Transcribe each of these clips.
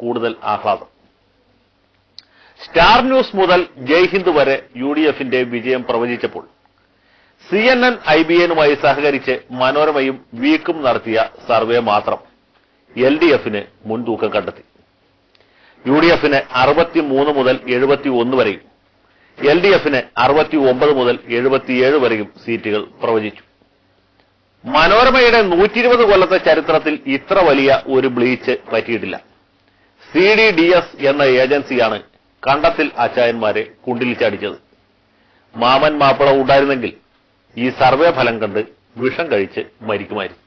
കൂടുതൽ ആഹ്ലാദം. Star news മുതൽ ജയ്ഹിന്ദ് വരെ UDFന്റെ വിജയം പ്രവചിച്ചപ്പോൾ CNN IBNുമായി സഹകരിച്ച് മനോരമയും വീക്കും നടത്തിയ സർവേ മാത്രം LDFന് മുൻതൂക്കം കണ്ടെത്തി. UDFന് 63 മുതൽ 71 വരെയും LDFന് 69 മുതൽ 77 വരെയും സീറ്റുകൾ പ്രവചിച്ചു. മനോരമയുടെ 120 കൊല്ലത്തെ ചരിത്രത്തിൽ ഇത്ര വലിയ ഒരു ബ്ലീച്ച് പറ്റിയിട്ടില്ല. CDDS എന്ന ഏജൻസിയാണ് കണ്ടത്തിൽ അച്ചായന്മാരെ കുണ്ടിലിച്ചടിച്ചത്. മാമൻ മാപ്പിള ഉണ്ടായിരുന്നെങ്കിൽ ഈ സർവേ ഫലം കണ്ട് വിഷം കഴിച്ച് മരിക്കുമായിരുന്നു.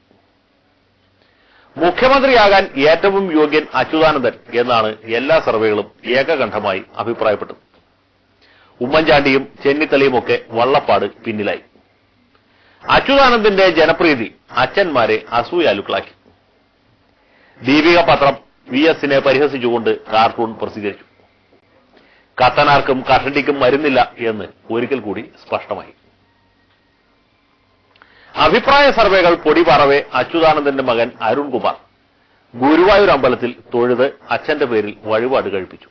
മുഖ്യമന്ത്രിയാകാൻ ഏറ്റവും യോഗ്യൻ അച്യുതാനന്ദൻ എന്നാണ് എല്ലാ സർവേകളും ഏകകണ്ഠമായി അഭിപ്രായപ്പെട്ടത്. ഉമ്മൻചാണ്ടിയും ചെന്നിത്തലയുമൊക്കെ വള്ളപ്പാട് പിന്നിലായി. അച്യുതാനന്ദന്റെ ജനപ്രീതി അച്ഛന്മാരെ അസൂയാലുക്കളാക്കി. ദീപിക പത്രം VSനെ പരിഹസിച്ചുകൊണ്ട് കാർട്ടൂൺ പ്രസിദ്ധീകരിച്ചു. കത്തനാർക്കും കഷണ്ടിക്കും മരുന്നില്ല എന്ന് ഒരിക്കൽ കൂടി സ്പഷ്ടമായി. അഭിപ്രായ സർവേകൾ പൊടിപാറവെ അച്യുതാനന്ദന്റെ മകൻ അരുൺകുമാർ ഗുരുവായൂർ അമ്പലത്തിൽ തൊഴുത് അച്ഛന്റെ പേരിൽ വഴിപാട് കഴിപ്പിച്ചു.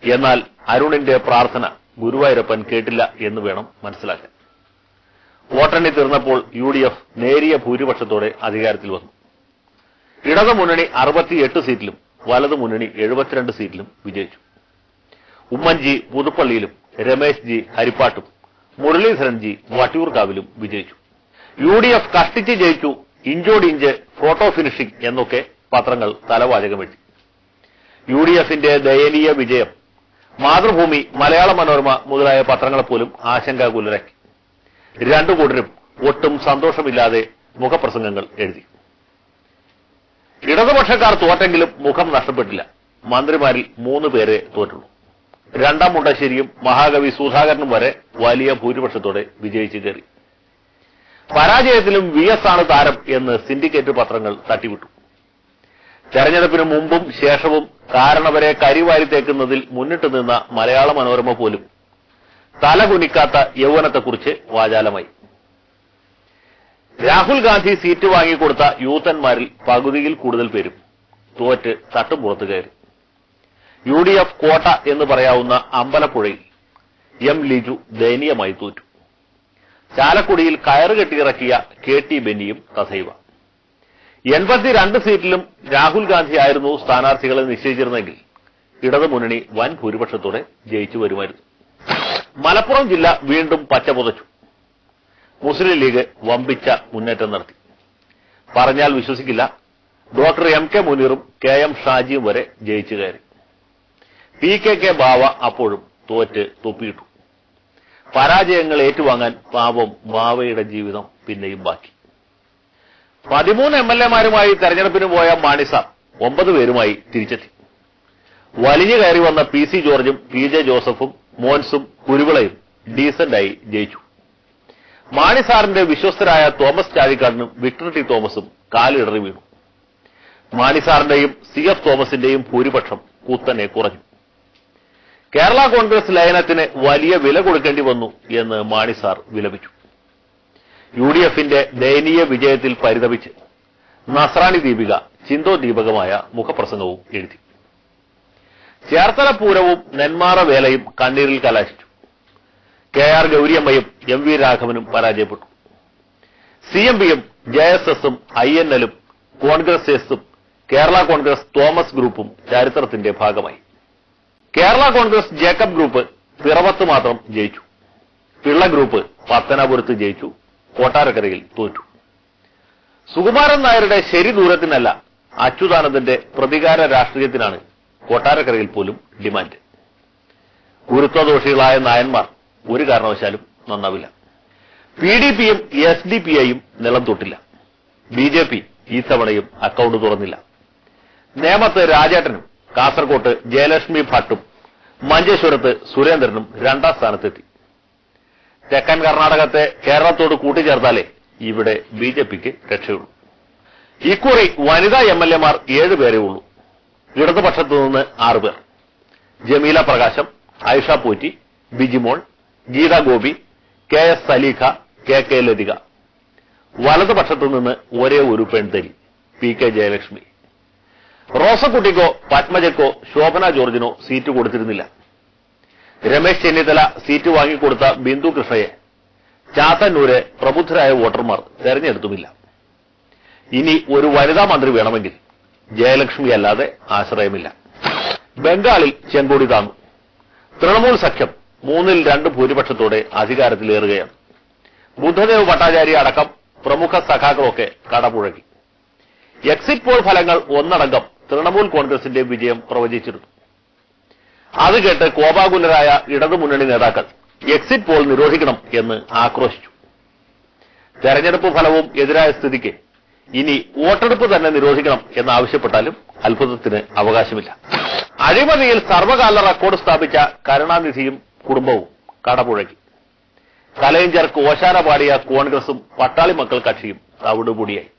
എന്നാൽ അരുണിന്റെ പ്രാർത്ഥന ഗുരുവായൂരപ്പൻ കേട്ടില്ല എന്ന് വേണം മനസ്സിലാക്കാൻ. വോട്ടെണ്ണി തീർന്നപ്പോൾ UDF നേരിയ ഭൂരിപക്ഷത്തോടെ അധികാരത്തിൽ വന്നു. ഇടതു മുന്നണി 68 സീറ്റിലും വലതു മുന്നണി 72 സീറ്റിലും വിജയിച്ചു. ഉമ്മൻജി പുതുപ്പള്ളിയിലും രമേശ് ജി ഹരിപ്പാട്ടും മുരളീധരൻ ജി വട്ടിയൂർക്കാവിലും വിജയിച്ചു. UDF കഷ്ടിച്ച് ജയിച്ചു, ഇഞ്ചോടിഞ്ച് ഫോട്ടോ ഫിനിഷിംഗ് എന്നൊക്കെ പത്രങ്ങൾ തലവാചകം എഴുതി. UDFന്റെ ദയനീയ വിജയം മാതൃഭൂമി, മലയാള മനോരമ മുതലായ പത്രങ്ങളെപ്പോലും ആശങ്കാകുലരാക്കി. രണ്ടു കൂട്ടരും ഒട്ടും സന്തോഷമില്ലാതെ മുഖപ്രസംഗങ്ങൾ എഴുതി. ഇടതുപക്ഷക്കാർ തോറ്റെങ്കിലും മുഖം നഷ്ടപ്പെട്ടില്ല. മന്ത്രിമാരിൽ 3 പേരെ തോറ്റുള്ളൂ. രണ്ടാം മുണ്ടശ്ശേരിയും മഹാകവി സുധാകരനും വരെ വലിയ ഭൂരിപക്ഷത്തോടെ വിജയിച്ചു കയറി. പരാജയത്തിലും VS ആണ് താരം എന്ന് സിൻഡിക്കേറ്റ് പത്രങ്ങൾ തട്ടിവിട്ടു. തെരഞ്ഞെടുപ്പിന് മുമ്പും ശേഷവും കാരണവരെ കരിവാരി തേക്കുന്നതിൽ മുന്നിട്ട് നിന്ന മലയാള മനോരമ പോലും തലകുനിക്കാത്ത യൗവനത്തെക്കുറിച്ച് വാചാലമായി. രാഹുൽ ഗാന്ധി സീറ്റ് വാങ്ങിക്കൊടുത്ത യൂത്തന്മാരിൽ പകുതിയിൽ കൂടുതൽ പേരും തോറ്റ് തട്ടുംപുറത്ത് കയറി. UDF കോട്ട എന്ന് പറയാവുന്ന അമ്പലപ്പുഴയിൽ M ലിജു ദയനീയമായി തോറ്റു. ചാലക്കുടിയിൽ കയറ് കെട്ടിയിറക്കിയ KT ബെന്നിയും തഥൈവ. 82 സീറ്റിലും രാഹുൽ ഗാന്ധി ആയിരുന്നു സ്ഥാനാർത്ഥികളെ നിശ്ചയിച്ചിരുന്നെങ്കിൽ ഇടതു മുന്നണി വൻ ഭൂരിപക്ഷത്തോടെ ജയിച്ചു വരുമായിരുന്നു. മലപ്പുറം ജില്ല വീണ്ടും പച്ചപുതച്ചു. മുസ്ലിം ലീഗ് വമ്പിച്ച മുന്നേറ്റം നടത്തി. പറഞ്ഞാൽ വിശ്വസിക്കില്ല, ഡോക്ടർ MK മുനീറും KM ഷാജിയും വരെ ജയിച്ചു കയറി. PKK ബാവ അപ്പോഴും തോറ്റ് തൊപ്പിയിട്ടു. പരാജയങ്ങൾ ഏറ്റുവാങ്ങാൻ പാവം ബാവയുടെ ജീവിതം പിന്നെയും ബാക്കി. 13 MLAമാരുമായി തെരഞ്ഞെടുപ്പിന് പോയ മാണിസാർ 9 പേരുമായി തിരിച്ചെത്തി. വലിഞ്ഞു കയറി വന്ന PC ജോർജും PJ ജോസഫും മോൻസും കുരുവിളയും ഡീസന്റായി ജയിച്ചു. മാണിസാറിന്റെ വിശ്വസ്തരായ തോമസ് ചാഴിക്കാടിനും വിക്ടർ T തോമസും കാലിടറി വീണു. മാണിസാറിന്റെയും CF തോമസിന്റെയും ഭൂരിപക്ഷം കുത്തനെ കുറഞ്ഞു. കേരള കോൺഗ്രസ് ലയനത്തിന് വലിയ വില കൊടുക്കേണ്ടി വന്നു എന്ന് മാണിസാർ വിലപിച്ചു. UDFന്റെ ദയനീയ വിജയത്തിൽ പരിതപിച്ച് നസ്രാണി ദീപിക ചിന്തോ ദീപകമായ മുഖപ്രസംഗവും എഴുതി. ചേർത്തല പൂരവും നെന്മാറ വേലയും കണ്ണീരിൽ കലാശിച്ചു. KR ഗൗരിയമ്മയും MV രാഘവനും പരാജയപ്പെട്ടു. CMPയും JSSും INLും കോൺഗ്രസ് എസും കേരള കോൺഗ്രസ് തോമസ് ഗ്രൂപ്പും ചരിത്രത്തിന്റെ ഭാഗമായി. കേരള കോൺഗ്രസ് ജേക്കബ് ഗ്രൂപ്പ് പിറവത്ത് മാത്രം ജയിച്ചു. പിള്ള ഗ്രൂപ്പ് പത്തനാപുരത്ത് ജയിച്ചു. കൊട്ടാരക്കരയിൽ തോറ്റു. സുകുമാരൻ നായരുടെ ശരി ദൂരത്തിനല്ല, അച്യുതാനന്ദന്റെ പ്രതികാര രാഷ്ട്രീയത്തിനാണ് കൊട്ടാരക്കരയിൽ പോലും ഡിമാൻഡ്. ഗുരുത്വദോഷികളായ നായന്മാർ ഒരു കാരണവശാലും നന്നാവില്ല. PDPയും SDPIയും നിലം തൊട്ടില്ല. BJP ഈ തവണയും അക്കൗണ്ട് തുറന്നില്ല. നേമത്ത് രാജേട്ടനും കാസർകോട്ട് ജയലക്ഷ്മി ഭട്ടും മഞ്ചേശ്വരത്ത് സുരേന്ദ്രനും 2ാം സ്ഥാനത്തെത്തി. തെക്കൻ കർണാടകത്തെ കേരളത്തോട് കൂട്ടിച്ചേർത്താലേ ഇവിടെ BJPക്ക് രക്ഷയുള്ളൂ. ഇക്കുറി വനിതാ MLAമാർ 7 പേരേ ഉള്ളൂ. ഇടതുപക്ഷത്തു നിന്ന് 6 പേർ: ജമീല പ്രകാശം, ആയിഷ പോറ്റി, ബിജിമോൾ, ഗീത ഗോപി, KS സലീഖ, KK ലതിക. വലതുപക്ഷത്തു നിന്ന് ഒരേ ഒരു പെൺതരി, PK ജയലക്ഷ്മി. റോസക്കുട്ടിക്കോ പത്മജയ്ക്കോ ശോഭന ജോർജിനോ സീറ്റ് കൊടുത്തിരുന്നില്ല. രമേശ് ചെന്നിത്തല സീറ്റ് വാങ്ങിക്കൊടുത്ത ബിന്ദു കൃഷ്ണയെ ചാത്തന്നൂരെ പ്രബുദ്ധരായ വോട്ടർമാർ തെരഞ്ഞെടുത്തുമില്ല. ഇനി ഒരു വനിതാ മന്ത്രി വേണമെങ്കിൽ ജയലക്ഷ്മി അല്ലാതെ ആശ്രയമില്ല. ബംഗാളിൽ ചെങ്കൊടി താന്നു. തൃണമൂൽ സഖ്യം 3-2 ഭൂരിപക്ഷത്തോടെ അധികാരത്തിലേറുകയാണ്. ബുദ്ധദേവ് ഭട്ടാചാര്യ അടക്കം പ്രമുഖ സഖാക്കളൊക്കെ കടപുഴകി. എക്സിറ്റ് പോൾ ഫലങ്ങൾ ഒന്നടങ്കം തൃണമൂൽ കോൺഗ്രസിന്റെ വിജയം പ്രവചിച്ചിരുന്നു. അത് കേട്ട് കോപാകുലരായ ഇടതുമുന്നണി നേതാക്കൾ എക്സിറ്റ് പോൾ നിരോധിക്കണം എന്ന് ആക്രോശിച്ചു. തെരഞ്ഞെടുപ്പ് ഫലവും എതിരായ സ്ഥിതിക്ക് ഇനി വോട്ടെടുപ്പ് തന്നെ നിരോധിക്കണം എന്നാവശ്യപ്പെട്ടാലും അത്ഭുതത്തിന് അവകാശമില്ല. അഴിമതിയിൽ സർവകാല റെക്കോർഡ് സ്ഥാപിച്ച കരുണാനിധിയും കുടുംബവും കടപുഴകി. കലൈഞ്ചർക്ക് ഓശാന പാടിയ കോൺഗ്രസും പട്ടാളി മക്കൾ കക്ഷിയും തവിടുപൊടിയായി.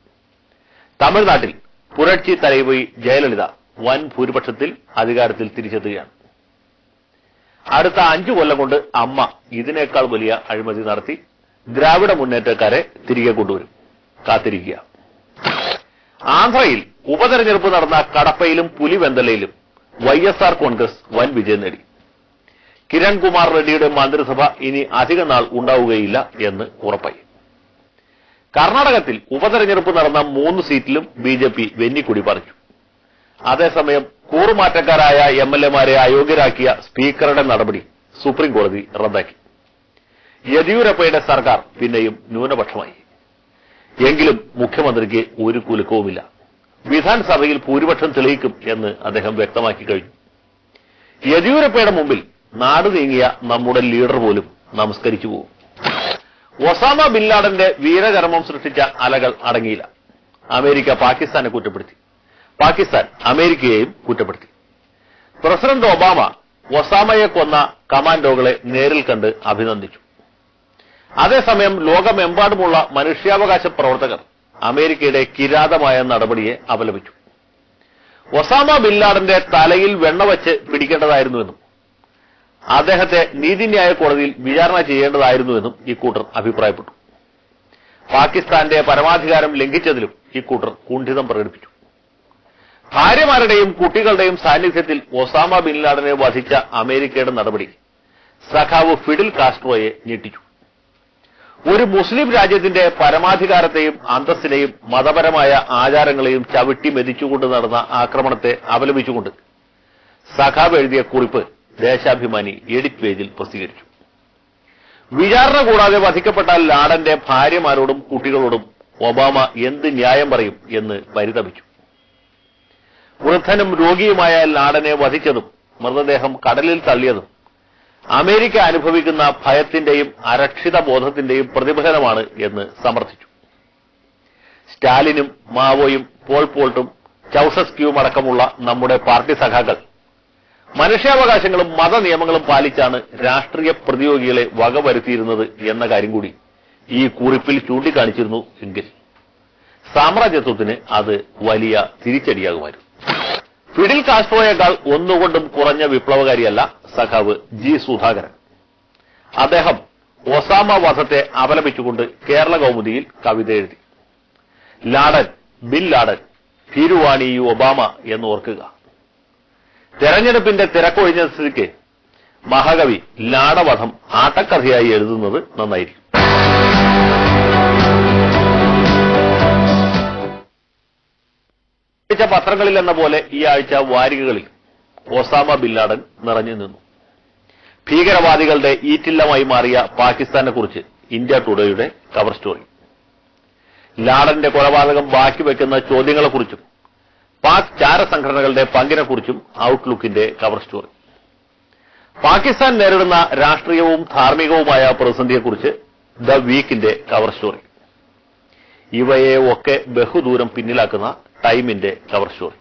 തമിഴ്നാട്ടിൽ പുരട്ചി തലൈവി ജയലളിത വൻ ഭൂരിപക്ഷത്തിൽ അധികാരത്തിൽ തിരിച്ചെത്തുകയാണ്. അടുത്ത 5 കൊല്ലം കൊണ്ട് അമ്മ ഇതിനേക്കാൾ വലിയ അഴിമതി നടത്തി ദ്രാവിഡ മുന്നേറ്റക്കാരെ തിരികെ കൊണ്ടുവരും. കാത്തിരിക്കുക. ആന്ധ്രയിൽ ഉപതെരഞ്ഞെടുപ്പ് നടന്ന കടപ്പയിലും പുലിവെന്തലയിലും YSR കോൺഗ്രസ് വൻ വിജയം നേടി. കിരൺകുമാർ റെഡ്ഡിയുടെ മന്ത്രിസഭ ഇനി അധിക നാൾ ഉണ്ടാവുകയില്ല എന്ന് ഉറപ്പായി. കർണാടകത്തിൽ ഉപതെരഞ്ഞെടുപ്പ് നടന്ന 3 സീറ്റിലും BJP വെന്നിക്കൊടി പറിച്ചു. അതേസമയം കൂറുമാറ്റക്കാരായ MLA-മാരെ അയോഗ്യരാക്കിയ സ്പീക്കറുടെ നടപടി സുപ്രീം കോടതി റദ്ദാക്കി. യെദ്യൂരപ്പയുടെ സർക്കാർ പിന്നെയും ന്യൂനപക്ഷമായി. എങ്കിലും മുഖ്യമന്ത്രിക്ക് ഒരു കുലുക്കവുമില്ല. വിധാൻസഭയിൽ ഭൂരിപക്ഷം തെളിയിക്കും എന്ന് അദ്ദേഹം വ്യക്തമാക്കി കഴിഞ്ഞു. യെദ്യൂരപ്പയുടെ മുമ്പിൽ നാട് നീങ്ങിയ നമ്മുടെ ലീഡർ പോലും നമസ്കരിച്ചു പോകും. ഒസാമ ബിൻ ലാഡന്റെ വീരകർമ്മം സൃഷ്ടിച്ച അലകൾ അടങ്ങിയില്ല. അമേരിക്ക പാകിസ്ഥാനെ കുറ്റപ്പെടുത്തി. പാകിസ്ഥാൻ അമേരിക്കയെയും കുറ്റപ്പെടുത്തി. പ്രസിഡന്റ് ഒബാമ ഒസാമയെ കൊന്ന കമാൻഡോകളെ നേരിൽ കണ്ട് അഭിനന്ദിച്ചു. അതേസമയം ലോകമെമ്പാടുമുള്ള മനുഷ്യാവകാശ പ്രവർത്തകർ അമേരിക്കയുടെ കിരാതമായ നടപടിയെ അപലപിച്ചു. ഒസാമ ബിൻ ലാഡന്റെ തലയിൽ വെണ്ണ വച്ച് പിടിക്കേണ്ടതായിരുന്നുവെന്നും അദ്ദേഹത്തെ നീതിന്യായ കോടതിയിൽ വിചാരണ ചെയ്യേണ്ടതായിരുന്നുവെന്നും ഇക്കൂട്ടർ അഭിപ്രായപ്പെട്ടു. പാകിസ്ഥാന്റെ പരമാധികാരം ലംഘിച്ചതിലും ഇക്കൂട്ടർ കുണ്ഠിതം പ്രകടിപ്പിച്ചു. ഭാര്യമാരുടെയും കുട്ടികളുടെയും സാന്നിധ്യത്തിൽ ഒസാമ ബിൻ ലാഡനെ വധിച്ച അമേരിക്കയുടെ നടപടി സഖാവ് ഫിഡിൽ കാസ്ട്രോയെ ഞെട്ടിച്ചു. ഒരു മുസ്ലിം രാജ്യത്തിന്റെ പരമാധികാരത്തെയും അന്തസ്സിനെയും മതപരമായ ആചാരങ്ങളെയും ചവിട്ടി മെതിച്ചുകൊണ്ട് നടന്ന ആക്രമണത്തെ അപലപിച്ചുകൊണ്ട് സഖാവ് എഴുതിയ കുറിപ്പ് ദേശാഭിമാനി എഡിറ്റ് പേജിൽ പ്രസിദ്ധീകരിച്ചു. വിചാരണ കൂടാതെ വധിക്കപ്പെട്ട ലാഡന്റെ ഭാര്യമാരോടും കുട്ടികളോടും ഒബാമ എന്ത് ന്യായം പറയും എന്ന് പരിതപിച്ചു. വൃദ്ധനും രോഗിയുമായ ലാഡനെ വധിച്ചതും മൃതദേഹം കടലിൽ തള്ളിയതും അമേരിക്ക അനുഭവിക്കുന്ന ഭയത്തിന്റെയും അരക്ഷിത ബോധത്തിന്റെയും പ്രതിഫലനമാണ് എന്ന് സമർത്ഥിച്ചു. സ്റ്റാലിനും മാവോയും പോൾ പോൾട്ടും ചൌസസ്ക്യൂവും അടക്കമുള്ള നമ്മുടെ പാർട്ടി സഖാക്കൾ മനുഷ്യാവകാശങ്ങളും മതനിയമങ്ങളും പാലിച്ചാണ് രാഷ്ട്രീയ പ്രതിയോഗികളെ വകവരുത്തിയിരുന്നത് എന്ന കാര്യം കൂടി ഈ കുറിപ്പിൽ ചൂണ്ടിക്കാണിച്ചിരുന്നു എങ്കിൽ സാമ്രാജ്യത്വത്തിന് അത് വലിയ തിരിച്ചടിയാകുമായിരുന്നു. ഫിഡിൽ കാസ്ട്രോയേക്കാൾ ഒന്നുകൊണ്ടും കുറഞ്ഞ വിപ്ലവകാരിയല്ല സഖാവ് ജി സുധാകരൻ. അദ്ദേഹം ഒസാമ വധത്തെ അപലപിച്ചുകൊണ്ട് കേരള കൗമുദിയിൽ കവിത എഴുതി. ലാഡൻ ബിൻ ലാഡൻ ഭീരുവാണി ഒബാമ എന്ന് ഓർക്കുക. തെരഞ്ഞെടുപ്പിന്റെ തിരക്കൊഴിഞ്ഞ സ്ഥിതിക്ക് മഹാകവി ലാഡവധം ആട്ടക്കഥയായി എഴുതുന്നത് നന്നായിരിക്കും. പത്രങ്ങളിൽ എന്ന പോലെ ഈ ആഴ്ച വാരികകളിൽ ഒസാമ ബിൻ ലാഡൻ നിറഞ്ഞു നിന്നു. ഭീകരവാദികളുടെ ഈറ്റില്ലമായി മാറിയ പാകിസ്ഥാനെ കുറിച്ച് ഇന്ത്യ ടുഡേയുടെ കവർ സ്റ്റോറി. ലാഡന്റെ കൊലപാതകം ബാക്കിവെക്കുന്ന ചോദ്യങ്ങളെക്കുറിച്ചും പാക് ചാരസംഘടനകളുടെ പങ്കിനെക്കുറിച്ചും ഔട്ട്ലുക്കിന്റെ കവർ സ്റ്റോറി. പാകിസ്ഥാൻ നേരിടുന്ന രാഷ്ട്രീയവും ധാർമ്മികവുമായ പ്രതിസന്ധിയെക്കുറിച്ച് ദ വീക്കിന്റെ കവർ സ്റ്റോറി. ഇവയെ ഒക്കെ ബഹുദൂരം പിന്നിലാക്കുന്ന ടൈമിന്റെ കവർ സ്റ്റോറി.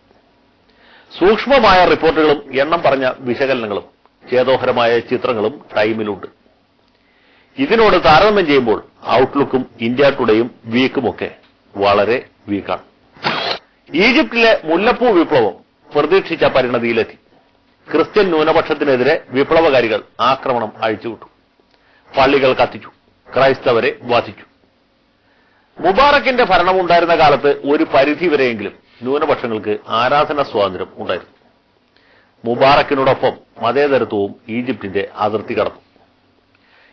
സൂക്ഷ്മമായ റിപ്പോർട്ടുകളും എണ്ണം പറഞ്ഞ വിശകലനങ്ങളും ചേതോഹരമായ ചിത്രങ്ങളും ടൈമിലുണ്ട്. ഇതിനോട് താരതമ്യം ചെയ്യുമ്പോൾ ഔട്ട്ലുക്കും ഇന്ത്യ ടുഡേയും വീക്കുമൊക്കെ വളരെ വീക്കാണ്. ഈജിപ്തിലെ മുല്ലപ്പൂ വിപ്ലവം പ്രതീക്ഷിച്ച പരിണതിയിലെത്തി. ക്രിസ്ത്യൻ ന്യൂനപക്ഷത്തിനെതിരെ വിപ്ലവകാരികൾ ആക്രമണം അഴിച്ചുവിട്ടു. പള്ളികൾ കത്തിച്ചു. ക്രൈസ്തവരെ വധിച്ചു. മുബാറക്കിന്റെ ഭരണമുണ്ടായിരുന്ന കാലത്ത് ഒരു പരിധിവരെയെങ്കിലും ന്യൂനപക്ഷങ്ങൾക്ക് ആരാധനാ സ്വാതന്ത്ര്യം ഉണ്ടായിരുന്നു. മുബാറക്കിനോടൊപ്പം മതേതരത്വവും ഈജിപ്തിന്റെ അതിർത്തി കടന്നു.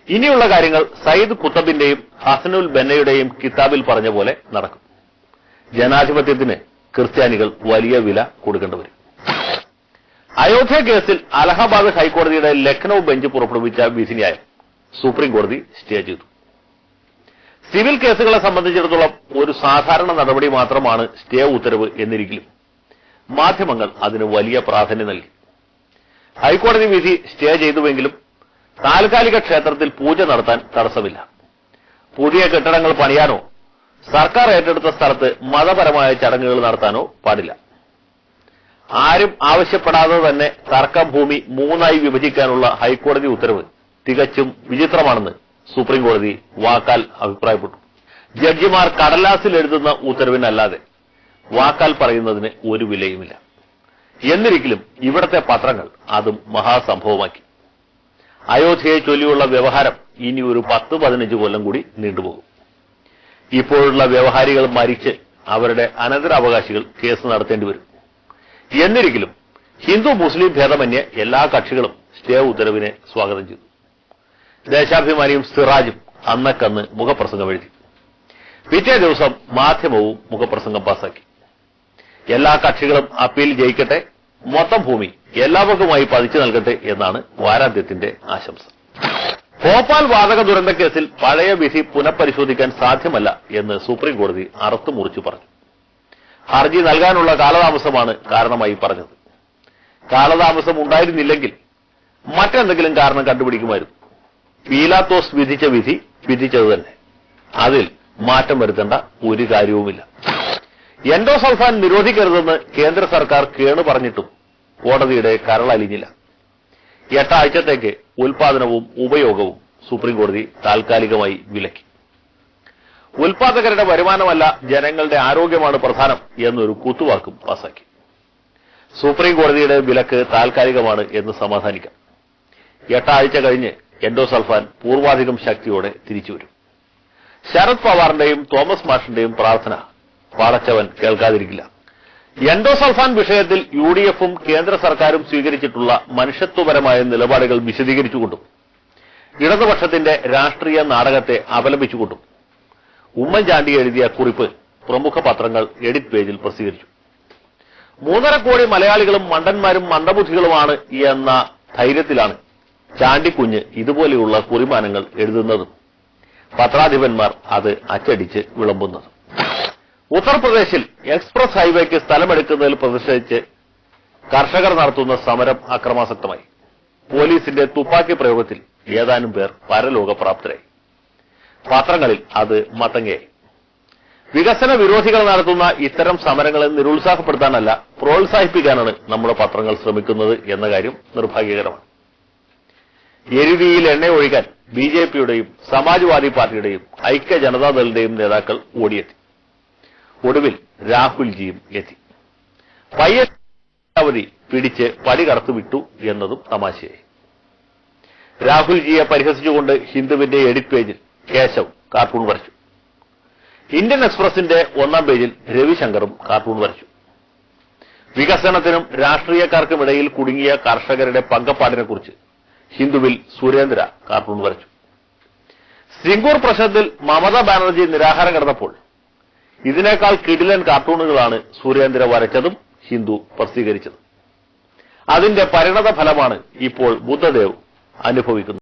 ഇനിയുള്ള കാര്യങ്ങൾ സയ്യിദ് കുത്തബിന്റെയും ഹസനുൽ ബന്നയുടെയും കിതാബിൽ പറഞ്ഞ പോലെ നടക്കും. ജനാധിപത്യത്തിന് ക്രിസ്ത്യാനികൾ വലിയ വില കൊടുക്കേണ്ടി വരും. അയോധ്യ കേസിൽ അലഹബാദ് ഹൈക്കോടതിയുടെ ലക്നൌ ബെഞ്ച് പുറപ്പെടുവിച്ച വിധിന്യായം സുപ്രീം കോടതി സ്റ്റേ ചെയ്തു. സിവിൽ കേസുകളെ സംബന്ധിച്ചിടത്തോളം ഒരു സാധാരണ നടപടി മാത്രമാണ് സ്റ്റേ ഉത്തരവ് എന്നിരിക്കലും മാധ്യമങ്ങൾ അതിന് വലിയ പ്രാധാന്യം നൽകി. ഹൈക്കോടതി വിധി സ്റ്റേ ചെയ്തുവെങ്കിലും താൽക്കാലിക ക്ഷേത്രത്തിൽ പൂജ നടത്താൻ തടസ്സമില്ല. പുതിയ കെട്ടിടങ്ങൾ പണിയാനോ സർക്കാർ ഏറ്റെടുത്ത സ്ഥലത്ത് മതപരമായ ചടങ്ങുകൾ നടത്താനോ പാടില്ല. ആരും ആവശ്യപ്പെടാതെ തന്നെ തർക്കഭൂമി 3 വിഭജിക്കാനുള്ള ഹൈക്കോടതി ഉത്തരവ് തികച്ചും വിചിത്രമാണെന്ന് സുപ്രീം കോടതി വാക്കാൽ അഭിപ്രായപ്പെട്ടു. ജഡ്ജിമാർ കടലാസിൽ എഴുതുന്ന ഉത്തരവിനല്ലാതെ വാക്കാൽ പറയുന്നതിന് ഒരു വിലയുമില്ല. എന്നിരിക്കലും ഇവിടത്തെ പത്രങ്ങൾ അതും മഹാസംഭവമാക്കി. അയോധ്യയെ ചൊല്ലിയുള്ള വ്യവഹാരം ഇനി ഒരു 10-15 കൊല്ലം കൂടി നീണ്ടുപോകും. ഇപ്പോഴുള്ള വ്യവഹാരികൾ മരിച്ച് അവരുടെ അനന്തരാവകാശികൾ കേസ് നടത്തേണ്ടി വരും. എന്നിരിക്കലും ഹിന്ദു മുസ്ലിം ഭേദമന്യേ എല്ലാ കക്ഷികളും സ്റ്റേ ഉത്തരവിനെ സ്വാഗതം ചെയ്തു. ദേശാഭിമാനിയും സിറാജും അന്നക്കന്ന് മുഖപ്രസംഗം എഴുതി. പിറ്റേ ദിവസം മാധ്യമവും മുഖപ്രസംഗം പാസാക്കി. എല്ലാ കക്ഷികളും അപ്പീൽ ജയിക്കട്ടെ, മൊത്തം ഭൂമി എല്ലാവർക്കുമായി പതിച്ചു നൽകട്ടെ എന്നാണ് വാരാന്ത്യത്തിന്റെ ആശംസ. ഭോപ്പാൽ വാതക ദുരന്ത കേസിൽ പഴയ വിധി പുനഃപരിശോധിക്കാൻ സാധ്യമല്ല എന്ന് സുപ്രീം കോടതി അറുത്തുമുറിച്ചു പറഞ്ഞു. ഹർജി നൽകാനുള്ള കാലതാമസമാണ് കാരണമായി പറഞ്ഞത്. കാലതാമസം ഉണ്ടായിരുന്നില്ലെങ്കിൽ മറ്റെന്തെങ്കിലും കാരണം കണ്ടുപിടിക്കുമായിരുന്നു. പീലാത്തോസ് വിധിച്ച വിധി വിധിച്ചത് തന്നെ. അതിൽ മാറ്റം വരുത്തേണ്ട ഒരു കാര്യവുമില്ല. എൻഡോസൾഫാൻ നിരോധിക്കരുതെന്ന് കേന്ദ്ര സർക്കാർ കേണു പറഞ്ഞിട്ടും കോടതിയുടെ കരളലിഞ്ഞില്ല. 8 ആഴ്ചത്തേക്ക് ഉൽപാദനവും ഉപയോഗവും സുപ്രീം കോടതി താൽക്കാലികമായി വിലക്കി. ഉൽപാദകരുടെ വരുമാനമല്ല ജനങ്ങളുടെ ആരോഗ്യമാണ് പ്രധാനം എന്നൊരു കുത്തുവാക്കും പാസാക്കി. സുപ്രീം കോടതിയുടെ വിലക്ക് താൽക്കാലികമാണ് എന്ന് സമാധാനിക്കാം. 8 ആഴ്ച കഴിഞ്ഞ് എൻഡോസൾഫാൻ പൂർവാധികം ശക്തിയോടെ തിരിച്ചുവരും. ശരത് പവാറിന്റെയും തോമസ് മാഷിന്റെയും പ്രാർത്ഥന പടച്ചവൻ കേൾക്കാതിരിക്കില്ല. എൻഡോസൾഫാൻ വിഷയത്തിൽ UDFും കേന്ദ്ര സർക്കാരും സ്വീകരിച്ചിട്ടുള്ള മനുഷ്യത്വപരമായ നിലപാടുകൾ വിശദീകരിച്ചുകൊണ്ടും ഇടതുപക്ഷത്തിന്റെ രാഷ്ട്രീയ നാടകത്തെ അപലപിച്ചുകൊണ്ടും ഉമ്മൻചാണ്ടി എഴുതിയ കുറിപ്പ് പ്രമുഖ പത്രങ്ങൾ എഡിറ്റ് പേജിൽ പ്രസിദ്ധീകരിച്ചു. 3.5 കോടി മലയാളികളും മണ്ടന്മാരും മന്ദബുദ്ധികളുമാണ് എന്ന ധൈര്യത്തിലാണ് ചാണ്ടിക്കുഞ്ഞ് ഇതുപോലെയുള്ള കുറിമാനങ്ങൾ എഴുതുന്നതും പത്രാധിപന്മാർ അത് അച്ചടിച്ച് വിളമ്പുന്നതും. ഉത്തർപ്രദേശിൽ എക്സ്പ്രസ് ഹൈവേക്ക് സ്ഥലമെടുക്കുന്നതിൽ പ്രതിഷേധിച്ച് കർഷകർ നടത്തുന്ന സമരം അക്രമാസക്തമായി. പോലീസിന്റെ തുപ്പാക്കി പ്രയോഗത്തിൽ ഏതാനും പേർ പരലോകപ്രാപ്തരായി. പത്രങ്ങളിൽ അത് മത്തങ്ങയായി. വികസന വിരോധികൾ നടത്തുന്ന ഇത്തരം സമരങ്ങളെ നിരുത്സാഹപ്പെടുത്താനല്ല, പ്രോത്സാഹിപ്പിക്കാനാണ് നമ്മുടെ പത്രങ്ങൾ ശ്രമിക്കുന്നത് എന്ന കാര്യം നിർഭാഗ്യകരമാണ്. എരുതിയിൽ എണ്ണ ഒഴിക്കാൻ BJPയുടെയും സമാജ്വാദി പാർട്ടിയുടെയും ഐക്യ ജനതാദളിന്റെയും നേതാക്കൾ ഓടിയെത്തി. ഒടുവിൽ രാഹുൽജിയും എത്തി. പയ്യവതി പിടിച്ച് പടി കടത്തു വിട്ടു എന്നതും തമാശയായി. രാഹുൽജിയെ പരിഹസിച്ചുകൊണ്ട് ഹിന്ദുവിന്റെ എഡിറ്റ് പേജിൽ കേശവ് കാർട്ടൂൺ വരച്ചു. ഇന്ത്യൻ എക്സ്പ്രസിന്റെ 1-ാം പേജിൽ രവിശങ്കറും കാർട്ടൂൺ വരച്ചു. വികസനത്തിനും രാഷ്ട്രീയക്കാർക്കുമിടയിൽ കുടുങ്ങിയ കർഷകരുടെ പങ്കപ്പാടിനെക്കുറിച്ച് ഹിന്ദുവിൽ സുരേന്ദ്ര കാർട്ടൂൺ വരച്ചു. സിംഗൂർ പ്രശ്നത്തിൽ മമതാ ബാനർജി നിരാഹാരം കിടന്നപ്പോൾ ഇതിനേക്കാൾ കിടിലൻ കാർട്ടൂണുകളാണ് സുരേന്ദ്ര വരച്ചതും ഹിന്ദു പ്രസിദ്ധീകരിച്ചതും. അതിന്റെ പരിണത ഫലമാണ് ഇപ്പോൾ ബുദ്ധദേവ് അനുഭവിക്കുന്നത്.